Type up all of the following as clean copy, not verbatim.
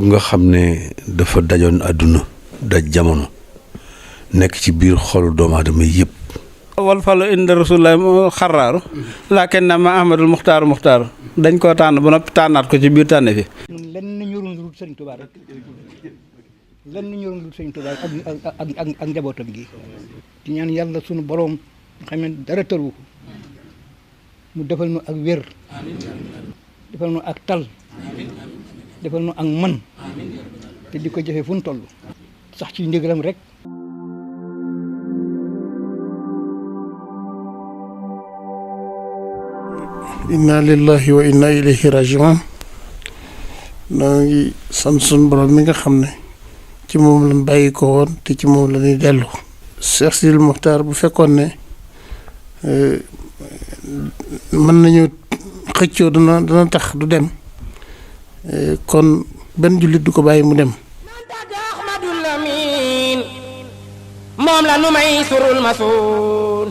nga xam ne dafa dajoon àdduna daj jamono nekk ci biir xolu doomu aadama yëpp. wal falu inda rasulillah xaraaru laakin na ma ahmadul muxtaaru dañ koo tànn ba noppi tànnaat ko ci biir tànn fi. lenn ñorul lu Sëriñ Tuubaa rek lenn ñorul lu Sëriñ Tuubaa ak njabootam gi di ñaan yàlla sunu boroom xam ne dara tëru mu defal nu ak wér defal nu ak tal defal nu ak man te di ko jëfee fu nu toll sax ci ndigalam rek. inna lillahi wa inna ilayhi rajiun. noo ngi sant sunu borom mi nga xam ne ci moom lañ bàyyi ko woon te ci moom la ñuy dellu. Cheikh Sidil Mokhtar bu fekkoon ne mën nañu xëccoo dana tax du dem kon benn jullit du ko bàyyi mu dem. moom la nu may surul ma suun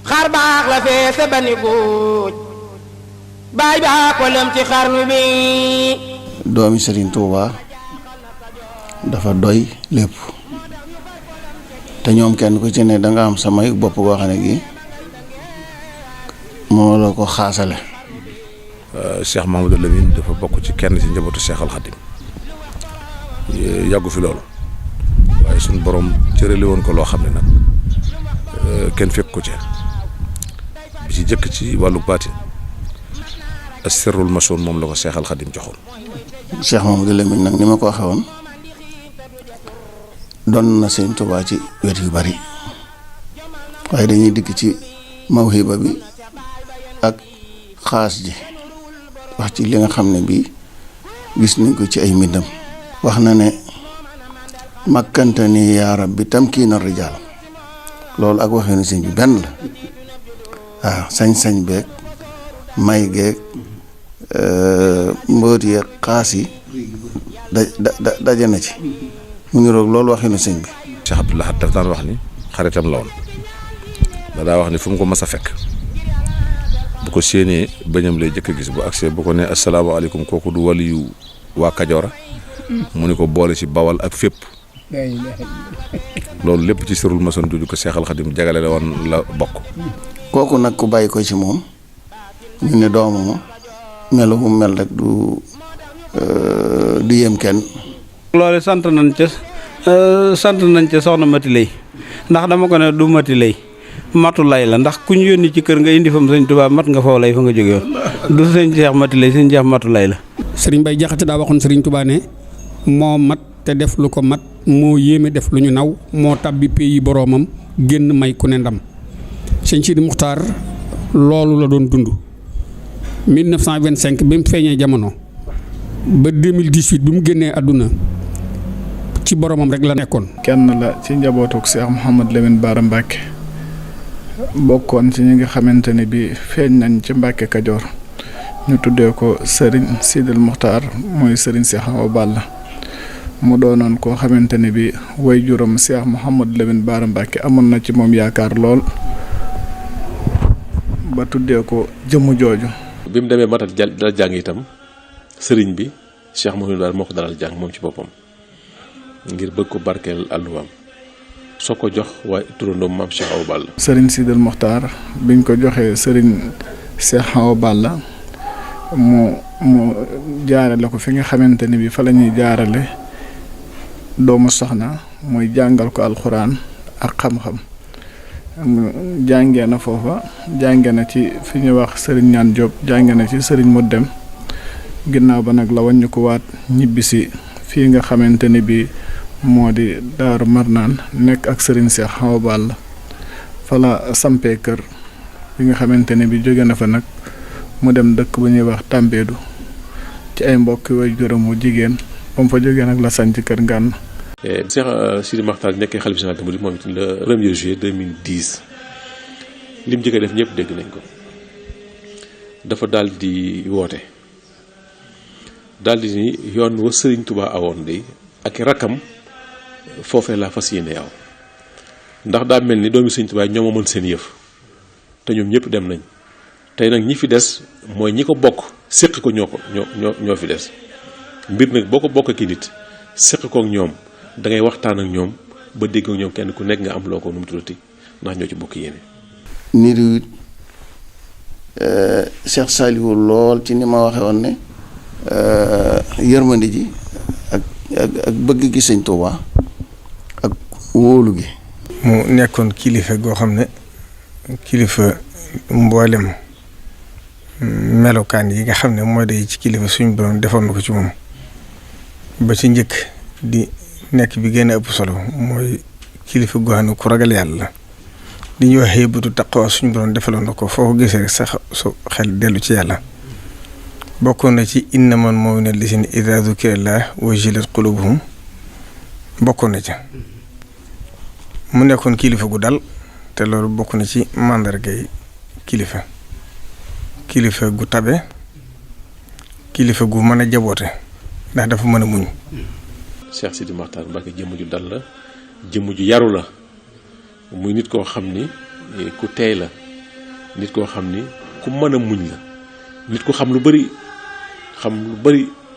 xar baax la fee sa bani góoj baay baa ko lëm ci xarnu bi. doomi Serigne Touba dafa doy lépp te ñoom kenn ku ci ne danga am samay bopp goo xam ne gi moo la ko xaasale. Cheikh Mahamadou Lamine dafa bokk ci kenn ci njabootu Cheikh Al Khadim yàggu fi loolu waaye suñu borom cërale woon ko loo xam ne nag kenn fekk ko ci bi ci jëkk ci wàllu baatin as-sirrul masoon moom la ko Cheikh Al Khadim joxoon. Cheikh Mahamadou Lamine nag ni ma ko waxee woon doon na Sëñ Tuubaa ci wet yu bari waaye dañuy dikk ci mawhiba bi ak xaas ji wax ci li nga xam ne bii gis nañ ko ci ay mbindam. wax na ne makkantani yaa rabbi tamkiina rijaal loolu ak waxee na sëñ bi benn la waaw sañ-sañ beeg may geeg mbóot yeeg xaas yi daje na ci mu ngi roog loolu waxee na sëñ bi. Cheikh Abdoul Ahad daf daan wax ni xaritam la woon daa wax ni fu mu ko mas a fekk bu ko séenee bañam lay jëkk a gis bu agsee bu ko ne asalaamaaleykum kooku du waliyu waa Kajoora mu ni ko boole ci Bawal ak fépp loolu lépp ci sirul mason du ko Cheikh Al Khadim jagale la woon la bokk. kooku nag ku bàyyi ko ci moom ñu ne doomam melu mu mel rek du yem kenn. loolu sant nañ ca soxna Mati Lay ndax dama ko ne du Mati Lay matu lay la ndax ku ñu yónni ci kër nga indi fam Sëñ Tuubaa mat nga foofu lay fa nga jóge woon du sëñ Cheikh Mati Lay sëñ Cheikh matu lay la. Sëriñ Bay Jaxate daa waxoon Sëriñ Tuubaa ne moo mat te def lu ko mat moo yéeme def lu ñu naw moo tàbbi pays boroomam génn may ku ne ndam. Sëñ Sidi Muxtaar loolu la doon dund 1925 bi mu feeñee jamono ba 2018 bi mu génnee àdduna ci boroomam rek la nekkoon. kenn la ci njabootuk Cheikh Mouhamadou Lamine Bara Mbacké bokkoon ci ñi nga xamante ne bi feeñ nañ ci Mbacké Kajoor ñu tuddee ko Serigne Sidil Mokhtar mooy Serigne Cheikh Awa Balla mu doonoon koo xamante ne bi way juróom Cheikh Mouhamadou Lamine Bara Mbacké amoon na ci moom yaakaar lool ba tuddee ko jëmm jooju. bi mu demee matat dal jàng itam sëriñ bi Cheikh Mouhamadou Bara moo ko dalal jàng moom ci boppam ngir bëgg ko barkeel àlluwaam soo ko jox waaye turandoom maam Cheikh Awa Balla. Serigne Sidil Mokhtar biñ ko joxee Serigne Cheikh Awa Balla mu jaarale ko fi nga xamante ne bi fa la ñuy jaarale doomu soxna muy jàngal ko alxuraan ak xam-xam jàngee na foofa jàngee na ci fi ñuy wax Serigne Ñaan Diop jàngee na ci Serigne mu dem ginnaaw ba nag la wàññi ko waat ñibbisi fii nga xamante ne bi moo di Daaru Marnaan nekk ak Serigne Cheikh Awa Balla fa la sampee kër bi nga xamante ne bi jóge na fa nag mu dem dëkk bu ñuy wax Tambédou ci ay mbokki way juróom wu jigéen ba mu fa jógee nag la sanc kër Ngànn. Cheikh Sidi Mokhtar nekkee xalifa général des mourides moom it le 1er juillet 2010 lim jëkkee def ñëpp dégg nañ ko dafa daal di woote daal di ni yoon wa Serigne Touba awoon de ak rakkam foofee laa fas yéene aw ndax daa mel ni doomi Serigne Touba ñoo ma mën seen yëf te ñoom ñëpp dem nañ tey nag ñi fi des mooy ñi ko bokk séq ko ñoo fi des mbir nag boo ko bokk ki nit séq kook ñoom da ngay waxtaan ak ñoom ba dégg ak ñoom kenn ku nekk nga am loo ko nu mu tuddati ndax ñoo ci bokk yéene. niru Cheikh Saliou lool ci ni ma waxe woon ne yërmande ji ak bëgg gi sëñ Tuubaa ak wóolu gi. mu nekkoon kilifa goo xam ne kilifa mboolem melokaan yi nga xam ne mooy day ci kilifa suñu borom defoon na ko ci moom ba ci njëkk di nekk bi gën a ëpp solo mooy kilifa goo xam ne ku ragal yàlla la li ñuy wax yëbbatu taqwa suñu borom defaloon na ko foo ko gisee rek sax su xel dellu ci yàlla bokkoon na ci innamal mu'minuuna llaziina izaa zukira llaahu wajilat quluubuhum bokkoon na ca mu nekkoon kilifa gu dal te loolu bokk na ci màndargay kilifa gu tabe kilifa gu mën a jaboote ndax dafa mën a muñ. Cheikh Sidi Mokhtar Mbacké jëmm ju dal la jëmm ju yaru la muy nit koo xam ni ku teey la nit koo xam ni ku mën a muñ la nit ku xam lu bari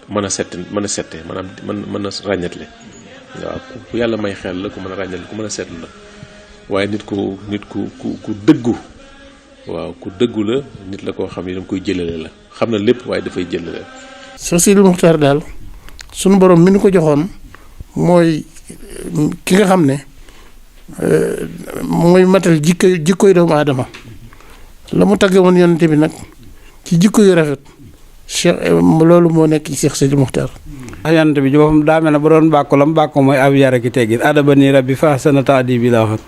mën a sette maanaam mën a ràññatle waaw ku yàlla may xel la ku mën a ràññatle ku mën a seetlu la waaye nit ku dëggu waaw ku dëggu la nit la koo xam ni dama koy jëlale la xam na lépp waaye dafay jëlale. Cheikh Sidi Mokhtar daal sunu borom mi nu ko joxoon mooy ki nga xam ne mooy matal jikkoy doomu aadama la mu tagge woon yonente bi nag ci jikko yu rafet Cheikh loolu moo nekk ci Cheikh Sidi Mokhtar. ndax yonent bi ci boppam daa mel ne ba doon bàkku lam bàkku mooy ab yar ki teggin adabani rabbi fa ahsana ta'dibi la waxoon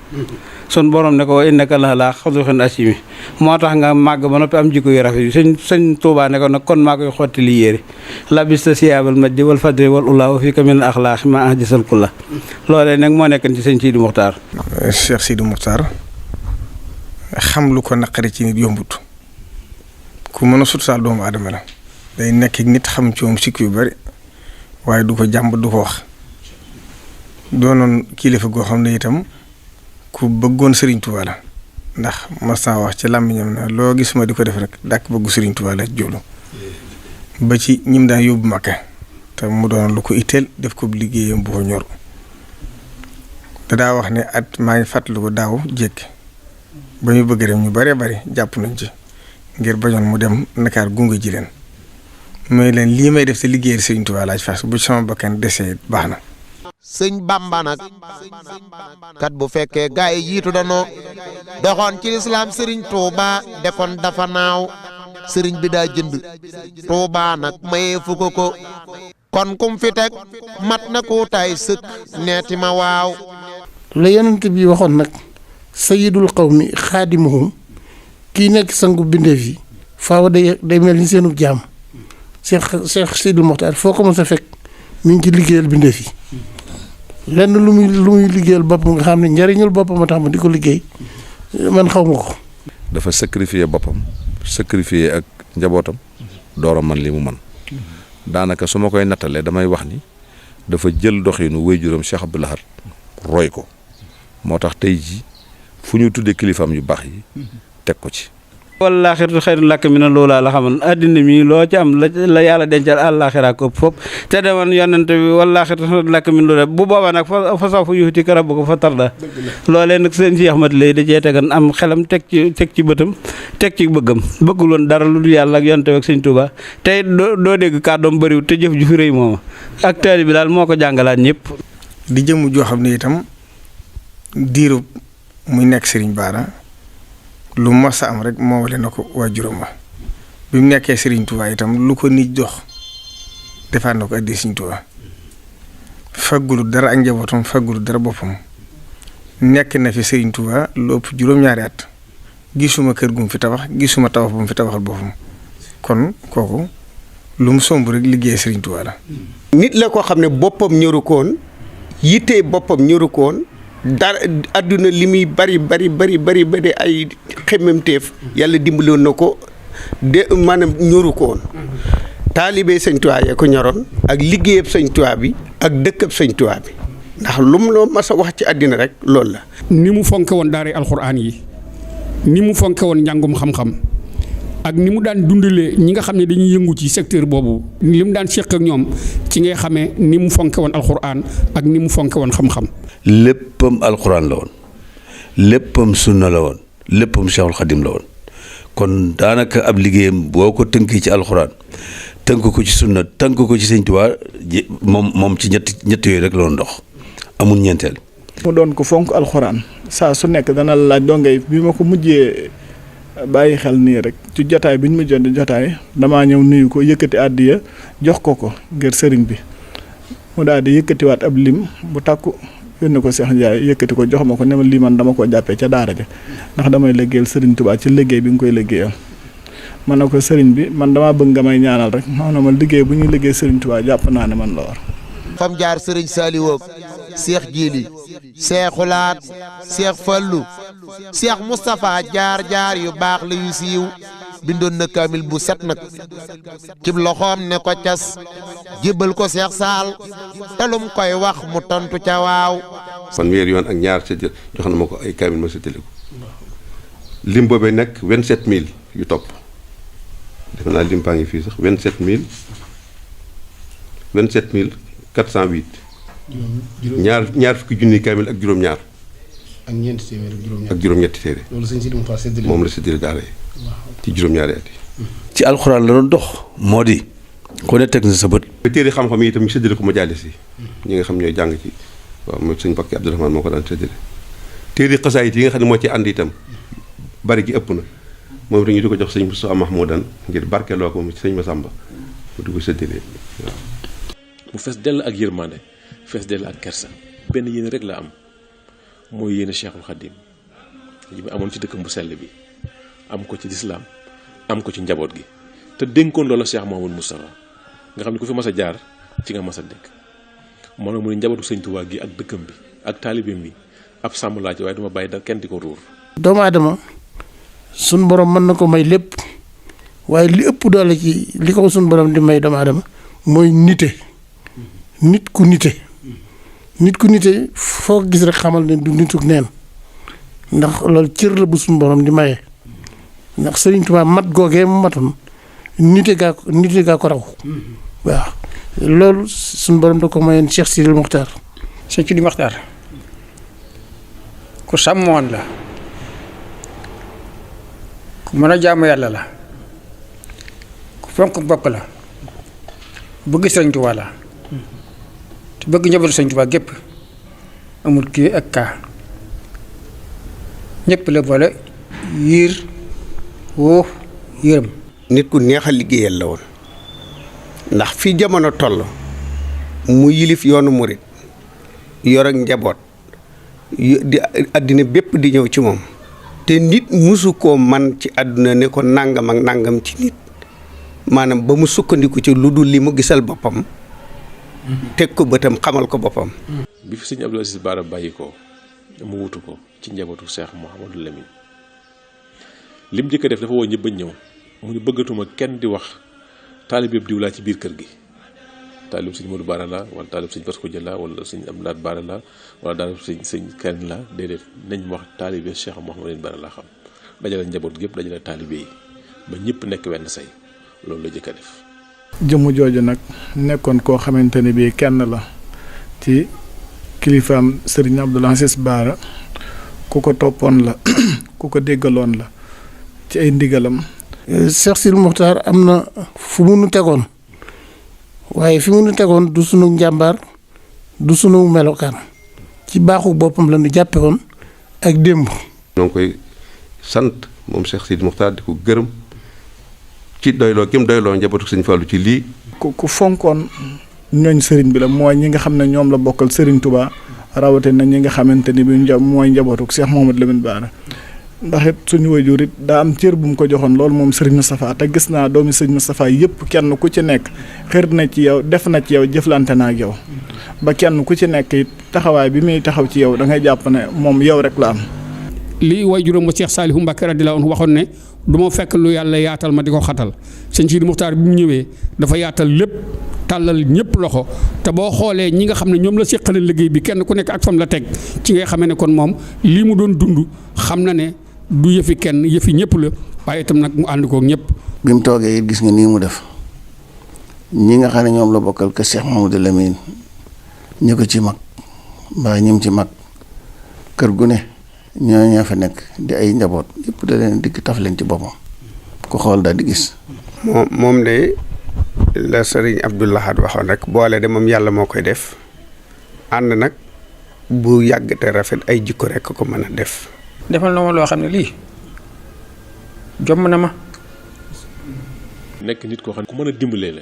sun borom ne ko wa innaka la'alaa xuluqin aziim moo tax nga màgg ba noppi am jikko yu rafet yi sëñ Tuubaa ne ko nag kon maa koy xotti li yére labista siyaabal majdi wal fadli wal ulaa wa fiika minal axlaaqi maa ahjasal kulla loolee nag moo nekkan ci sëñ Sidi Mokhtar. Cheikh Sidi Mokhtar xam lu ko naqari ci nit yombut ku mën a sutsaal doomu aadama la day nekk nit xam ci moom sikk yu bari waaye du ko jàmb du ko wax doonoon kilifa goo xam ne itam ku bëggoon Serigne Touba la ndax mas naa wax ci làmmiñam na loo gis ma di ko def rek dàkk bëggu Serigne Touba la jóolu ba ci ñim daan yóbbu Makka te mu doon lu ko itteel def ko liggéeyam bu ko ñor dadaa wax ne at maa ngi fàttali ko daaw jékki ba ñu bëgg dem ñu bëree bëri jàpp nañ ci ngir bañoon mu dem Ndakaar gunge ji leen mooy leen lii may def te liggéeyal Serigne Touba laaj fas bu sama bakkan desee baax na. sëñ Bamba nag kat bu fekkee gaa yi jiitu danoo doxoon ci lislaam Serigne Touba defoon dafa naaw Serigne bi daa jënd Touba nag mayee fu ko kon kum fi teg mat na ko taay sëkk neeti ma waaw. la yonent bi waxoon nag sayyidul qawmi xaadimuhum kii nekk sangu bindeef yi faaw day mel ni seenu jaam Cheikh Sidi Mokhtar foo ko mos a fekk mi ngi ci liggéeyal bindeef yi lenn lu muy liggéeyal boppam nga xam ne njariñul boppam a tax ma di ko liggéey man xaw ma ko. dafa sacrifier boppam sacrifier ak njabootam door a man li mu man daanaka su ma koy nattalee damay wax ni dafa jël doxinu waajuram Cheikh Abdou Lahad roy ko moo tax tey ji fu ñu tuddee kilifaam yu baax yi teg ko ci. wallaaxiratu xayrun laka mina loolaa la xaman addina mi loo ci am la yàlla dencal àllaaxira ko foofu te demoon yonent bi wallaaxiratu xayrun laka mina loolaa bu boobaa nag fa sawfa yu'tika rabbuka fa tarda loolee nag sëñ si Ahmad lay da cee tegan am xelam teg ci bëtam teg ci bëggam bëgguloon dara lu dul yàlla ak yonent bi ak sëñ Tuubaa tey doo dégg kàddoom bëriwul te jëf ju fi rëy mooma ak taali bi daal moo ko jàngalaat ñëpp. di jëmm joo xam ne itam diiru muy nekk Serigne Bara lu mas a am rek moo wale na ko waajuram wa bi mu nekkee Serigne Touba itam lu ko nit jox defaat na ko addi Serigne Touba faggulu dara ak njabootam faggulu dara boppam nekk na fi Serigne Touba lu ëpp juróom-ñaari at gisuma kër gu mu fi tabax gisuma tabax bu mu fi tabaxal boppam kon kooku lu mu somb rek liggéey Serigne Touba la. nit la koo xam ne boppam ñoru koon yittee boppam ñoru koon dara adduna li muy bari ay xemmemteef yàlla dimbaloon na ko de maanaam ñoru ko woon taalibe sëñ Tuubaa yee ko ñoroon ak liggéeyab sëñ Tuubaa bi ak dëkkab sëñ Tuubaa bi ndax lu mu loo mas a wax ci àddina rek loolu la. ni mu fonke woon daara alxuraan yi ni mu fonke woon njàngum xam-xam ak ni mu daan dundalee ñi nga xam ne dañuy yëngu ci secteur boobu li mu daan seq ak ñoom ci ngay xamee ni mu fonke woon alxuraan ak ni mu fonke woon xam-xam. léppam alxuraan la woon léppam sunna la woon léppam Cheikhul Khadim la woon kon daanaka ab liggéeyam boo ko tënkee ci alxuraan tënk ko ci sunna tënk ko ci Sëñ Tuubaa moom ci ñett yooyu rek la doon dox amul ñeenteel. mu doon ko fonk alxuraan saa su nekk dana la laaj dongay bi ma ko mujjee bàyyi xel nii rek ci jotaay bi ñu mujjoon di jotaay damaa ñëw nuyu ko yëkkati àddiya jox ko ngir sëriñ bi mu daal di yëkkatiwaat ab lim bu takku yónni ko Cheikh Ndiaye yëkkati ko jox ma ko ne ma lii man dama ko jàppee ca daara ja ndax damay liggéeyal sëriñ Tuubaa ci liggéey bi nga koy liggéeyal. man na ko sëriñ bi man damaa bëgg nga may ñaanal rek maanaam liggéey bu ñuy liggéey sëriñ Tuubaa jàpp naa ne man la war. fam jaar sëriñ Saliou Cheikh Jili Cheikh Laat Cheikh Fallou Cheikh Moustapha jaar yu baax la yu siiw bindoon na kaamil bu set nag cib loxoom ne ko cas jébbal ko Cheikh Saal telum koy wax mu tontu ca waaw. fanweeri yoon ak ñaar sa jox na ma ko ay kaamil ma séddale ko lim boobee nekk 27000 yu topp defe naa lim baa ngi fii sax 27408. ñaar fukki junni kaamil ak juróom-ñaar. ak ñeenti téeméer ak juróom-ñetti téere. loolu sëñ Sidi Muxtaar séddale moom la séddale daara yi ci juróom-ñaari at yi. ci alxuraan la doon dox moo di ku ne teg na sa bët. téere xam-xam yi itam ñu séddale ko majaalis yi ñi nga xam ñooy jàng ci waaw mooy sëñ Bakki Abdourahmane moo ko daan séddale. téere xasaayit yi nga xam ne moo ci ànd itam bari gi ëpp na moom dañu di ko jox sëñ Moussa Mahmoudan ngir barkeloo ko ci sëñ Massamba mu di ko séddale waaw. mu fees dell ak yërmande fees dell ak kersa benn yéene rek la am mooy yéene Cheikhul Khadim yi mu amoon ci dëkkam bu sell bi am ko ci lislaam am ko ci njaboot gi te dénkoon loola Cheikh Mouhamadou Moustapha nga xam ne ku fi mas a jaar ci nga mas a dëkk moo ne mu ne njabootu Sëñ Tuubaa gi ak dëkkam bi ak taalibeem bi ab sàmm laa ci waaye duma bàyyi dara kenn di ko ruur. doomu aadama suñ borom mën na ko may lépp waaye li ëpp doole ci li ko suñ borom di may doomu aadama mooy nite nit ku nite foo gis rek xamal ne du nituk neen ndax loolu cër la bu suñ borom di maye ndax Sëriñ Tuubaa mat googee mu matoon nite gaa ko raw waaw loolu suñ borom da ko mayoon Cheikh Sidi Muxtaar. Cheikh Sidi Muxtaar ku sàmmoon la ku mën a jaamu yàlla la ku fonk bokk la bëgg Sëriñ Tuubaa la te bëgg njabootu Sëriñ Tuubaa gépp amul kii ak kaa ñëpp la boole yiir woo yërëm. nit ku neex a liggéeyal la woon ndax fi jamono toll mu yilif yoonu murit yor ak njaboot di àddina bépp di ñëw ci moom te nit musu koo man ci àdduna ne ko nangam ak nangam ci nit maanaam ba mu sukkandiku ci lu dul li mu gisal boppam teg ko bëtam xamal ko boppam. bi fi sëñ Abdou Aziz Bara bàyyi ko mu wutu ko ci njabootu Cheikh Mouhamadou Lamine lim njëkk a def dafa woo ñëpp bañ ñëw mu ñu bëggatuma kenn di wax taalibeeb diw laa ci biir kër gi taalib sëñ Modou Bara la wala taalib sëñ Basko Jëla wala sëñ Abdoulaye Bara la wala taalib sëñ Karim la déedéet nañ wax taalibe Cheikh Mouhamadou Bara laa xam dajale njaboot gépp dajale taalibe yi ba ñëpp nekk wenn say loolu la jëkk a def. jëmm jooju nag nekkoon koo xamante ne bii kenn la ci kilifaam Serigne Abdoul Aziz Bara ku ko toppoon la ku ko déggaloon la ci ay ndigalam. Cheikh Sidi Muxtaar am na fu mu nu tegoon waaye fi mu nu tegoon du sunu njàmbaar du sunu melokaan ci baaxu boppam la nu jàppe woon ak démb. ñoo ngi koy sant moom Cheikh Sidi Muxtaar di ko gërëm ci doyloo kim doyloo njabootu Sëñ Fallu ci lii. ku fonkoon ñooñ sëriñ bi la mooy ñi nga xam ne ñoom la bokkal Sëriñ Tuubaa rawatina ñi nga xamante ni bi mooy njabootu Cheikh Mouhamadou Lamine Bara ndax it suñu waajur it daa am cër bu mu ko joxoon loolu moom Serigne Moustapha te gis naa doomi Serigne Moustapha yëpp kenn ku ci nekk xër na ci yow def na ci yow jëflante na ak yow ba kenn ku ci nekk it taxawaay bi muy taxaw ci yow da ngay jàpp ne moom yow rek la am. lii waajuram ba Cheikh Saliou Mbacké radiyallahu anhu waxoon ne du ma fekk lu yàlla yaatal ma di ko xatal sëñ Sidi Muxtaar bi mu ñëwee dafa yaatal lépp tàllal ñëpp loxo te boo xoolee ñi nga xam ne ñoom la seqale liggéey bi kenn ku nekk ak fam la teg ci ngay xamee ne kon moom lii mu doon dund xam na ne du yëfi kenn yëfi ñëpp la waaye itam nag mu ànd koog ñëpp. bi mu toogee it gis nga nii mu def ñi nga xam ne ñoom la bokkal kër Cheikh Mahamadou Lamine ñi ko ci mag mbaa ñim ci mag kër gu ne ñoo fa nekk di ay njaboot yëpp da leen dikk taf leen ci boppam ku xool daal di gis. moom de la sëriñ Abdou Lahad waxoon rek boole de moom yàlla moo koy def ànd nag bu yàgg te rafet ay jikko rek ko mën a def. defal na ma loo xam ne lii jomm na ma. nekk nit koo xam ne ku mën a dimbalee la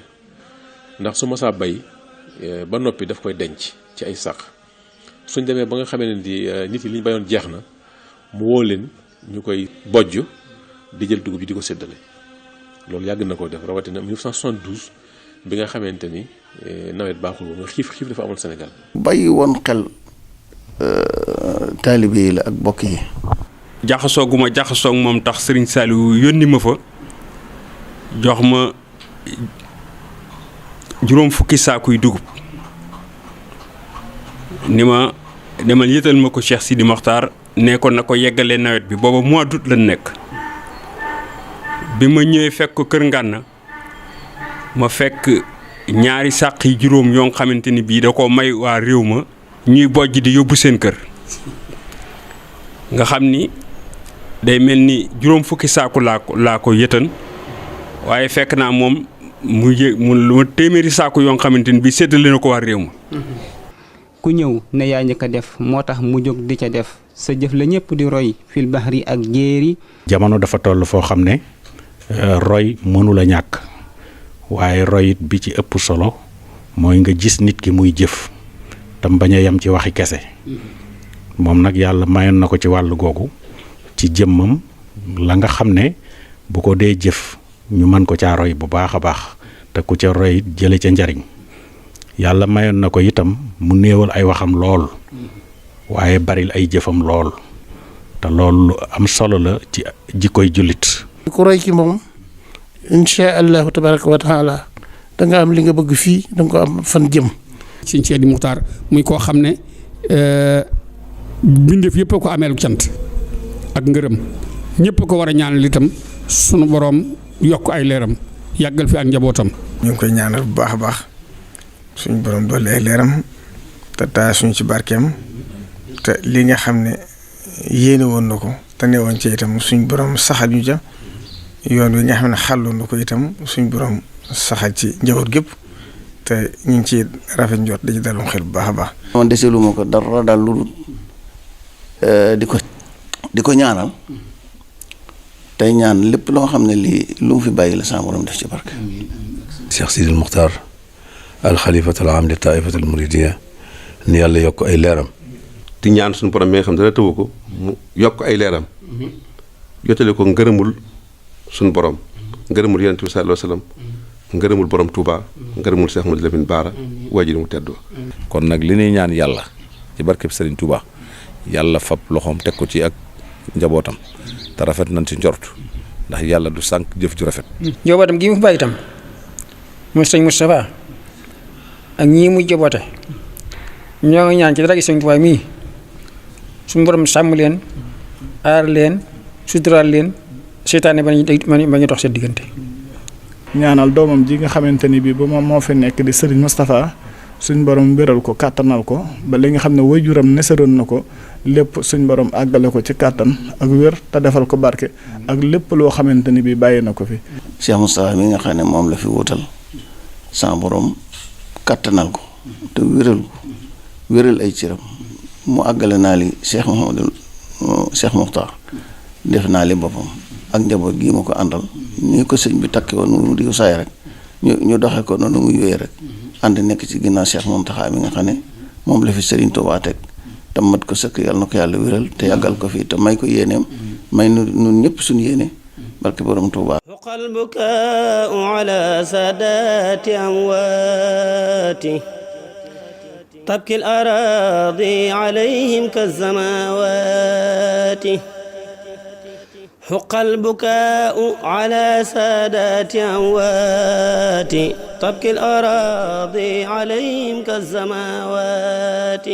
ndax su ma saa bay ba noppi daf koy denc ci ay sàq suñ demee ba nga xamee ne di nit yi li ñu bayoon jeex na mu woo leen ñu koy bojj di jël dugub yi di ko séddale loolu yàgg na koo def rawatina 1972 bi nga xamante ni nawet baaxul woon nga xiif dafa amoon Sénégal. bàyyi woon xel taalibe yi la ak bokk yi. jaxasoo gu ma jaxasoo moom tax Serigne Saliou yónni ma fa jox ma juróom fukki saakuy dugub ni ma demal yëtal ma ko Cheikh Sidi Mokhtar ne ko na ko yeggalee nawet bi booba mois d'août lañ nekk bi ma ñëwee fekk ko kër Ngànna ma fekk ñaari sàq yi juróom yoo xamante ni bii da ko may waa réew ma ñuy bojj di yóbbu seen kër nga xam ni day mel ni juróom fukki saaku laa ko yëtan waaye fekk naa moom mu lu ma téeméeri saaku yoo xamante ni bii séddale na ko waa réew ma. ku ñëw ne yaa njëkk a def moo tax mu jóg di ca def sa jëf la ñëpp di roy fil bahri ak jéeri. jamono dafa toll foo xam ne roy mënula ñàkk waaye roy it bi ci ëpp solo mooy nga gis nit ki muy jëf tam bañ a yem ci waxi kese moom nag yàlla mayoon na ko ci wàllu googu ci jëmmam la nga xam ne bu ko dee jëf ñu mën ko caa roy bu baax a baax te ku ca roy jële ca njariñ yàlla mayoon na ko itam mu néewal ay waxam lool waaye baril ay jëfam lool te loolu lu am solo la ci jikkoy jullit. ku roy ci moom incha allahu tabaraka wa taala da nga am li nga bëgg fii da nga ko am fan jëm. Sëñ Sidi Muxtaar muy koo xam ne bindeef yëpp a ko ameelu cant ak ngërëm ñëpp a ko war a ñaanal itam sunu boroom yokk ay leeram yàggal fi ak njabootam. ñu ngi koy ñaanal bu baax a baax suñu borom dolli ay leeram te taa suñu ci barkeem te li nga xam ne yéene woon na ko te ne woon ci itam suñu borom saxal ñu ja yoon wi nga xam ne xàlloon na ko itam suñu borom saxal ci njaboot gépp te ñu ngi ci rafet njort di ci dalum xel bu baax a baax. man deselu ma ko dara daal lu di ko ñaanal tey ñaan lépp loo xam ne lii lu mu fi bàyyi la sama borom def ci barke. Cheikh Sidil Muxtaar al xalifatul aam li taifatul muridiya ni yàlla yokk ay leeram. di ñaan suñu borom mi nga xam dara tëwu ko mu yokk ay leeram jotale ko ngërëmul suñu borom ngërëmul yonent bi sallallahu alayhi wasallam ngërëmul borom Touba ngërëmul Cheikh Modou Lamine Bara waajur mu tedd. kon nag li ñuy ñaan yàlla ci barkeb Serigne Touba yàlla fab loxoom teg ko ci ak njabootam te rafet nañ ci njort ndax yàlla du sànq jëf ju rafet. njabootam gi mu fi bàyyi itam mooy sëñ Moustapha ak ñii muy jaboote ñoo ngi ñaan ci dara gi sëñ Touba mii suñu borom sàmm leen aar leen suturaal leen seytaane ba ñu dox seen diggante. ñaanal doomam ji nga xamante ni bii ba moom moo fi nekk di Serigne Moustapha suñ borom wéral ko kàttanal ko ba li nga xam ne waajuram nesaroon na ko lépp suñ borom àggale ko ci kàttan ak wér te defal ko barke ak lépp loo xamante ni bii bàyyi na ko fi. Cheikh Moustapha mi nga xam ne moom la fi wutal sa borom kàttanal ko te wéral ay ciram mu àggale naa li Cheikh Mokhtar def naa li boppam ak njaboot gii ma ko àndal ni ko sëñ bi takki woon mu di ko saay rek ñu doxee ko noonu mu yooyee rek ànd nekk ci ginnaaw Cheikh Mountakha mi nga xam ne moom la fi Serigne Touba teg te mat ko sëkk yàlla na ko yàlla wéral te yàggal ko fii te may ko yéeneem may nun ñëpp suñu yéene barke borom Touba. huqal bukaa'u ala saadaati amwaati tabki al araadi alayhim kazamawaati حق البكاء على سادات أموات تبكي الأراضي عليهم كالسماوات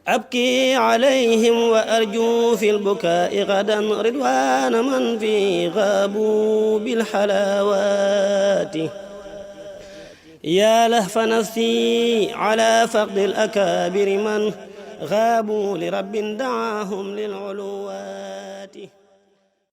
أبكي عليهم وأرجو في البكاء غدا رضوان من في غابوا بالحلاوات يا لهف نفسي على فقد الأكابر من غابوا لرب دعاهم للعلوات